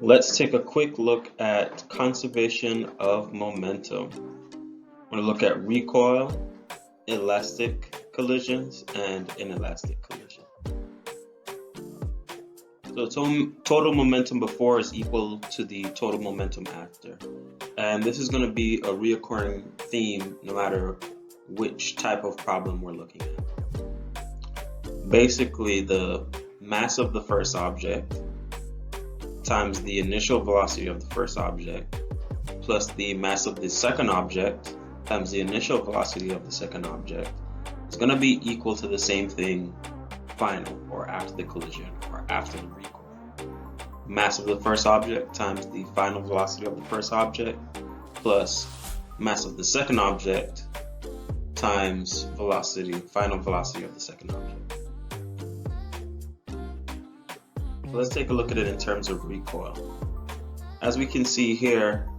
Let's take a quick look at conservation of momentum. We're going to look at recoil, elastic collisions, and inelastic collision. So total momentum before is equal to the total momentum after. And this is going to be a reoccurring theme no matter which type of problem we're looking at. Basically, the mass of the first object times the initial velocity of the first object plus the mass of the second object times the initial velocity of the second object is going to be equal to the same thing final, or after the collision, or after the recoil. Mass of the first object times the final velocity of the first object plus mass of the second object times final velocity of the second object. Let's take a look at it in terms of recoil. As we can see here,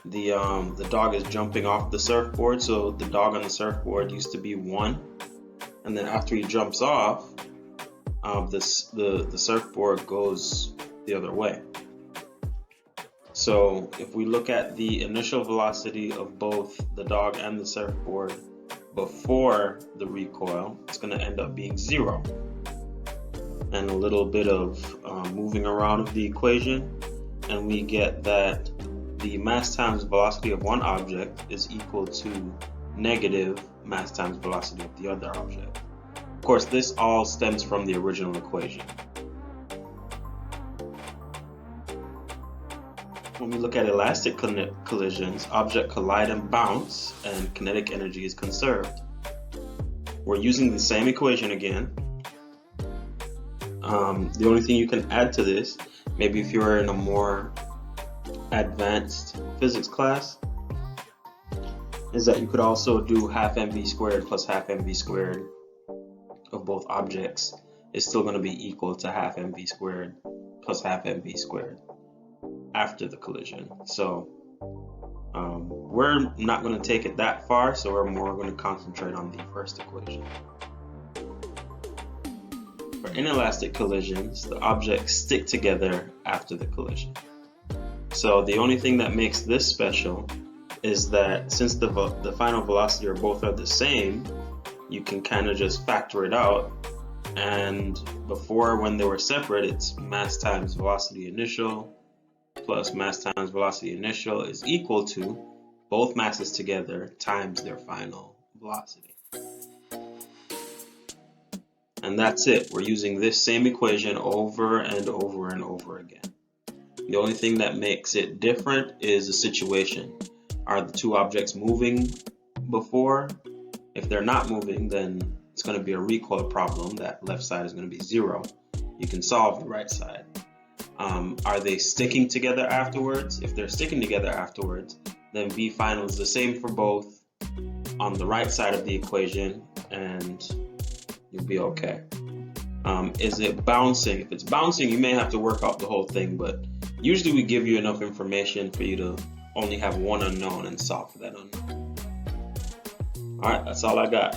the dog is jumping off the surfboard. So the dog on the surfboard used to be 1, and then after he jumps off, the surfboard goes the other way. So if we look at the initial velocity of both the dog and the surfboard before the recoil, it's going to end up being 0. And a little bit of moving around of the equation, and we get that the mass times velocity of one object is equal to negative mass times velocity of the other object. Of course, this all stems from the original equation. When we look at elastic collisions, objects collide and bounce, and kinetic energy is conserved. We're using the same equation again. The only thing you can add to this, maybe if you're in a more advanced physics class, is that you could also do half mv squared plus half mv squared of both objects is still going to be equal to half mv squared plus half mv squared after the collision. So we're not going to take it that far, so we're more going to concentrate on the first equation. For inelastic collisions, the objects stick together after the collision. So the only thing that makes this special is that since the final velocity or both are the same, you can kind of just factor it out. And before, when they were separate, it's mass times velocity initial plus mass times velocity initial is equal to both masses together times their final velocity. And that's it. We're using this same equation over and over and over again. The only thing that makes it different is the situation. Are the two objects moving before? If they're not moving, then it's going to be a recoil problem. That left side is going to be 0. You can solve the right side. Are they sticking together afterwards? If they're sticking together afterwards, then V final is the same for both on the right side of the equation, and you'll be okay. Is it bouncing? If it's bouncing, you may have to work out the whole thing, but usually we give you enough information for you to only have one unknown and solve for that unknown. Alright, that's all I got.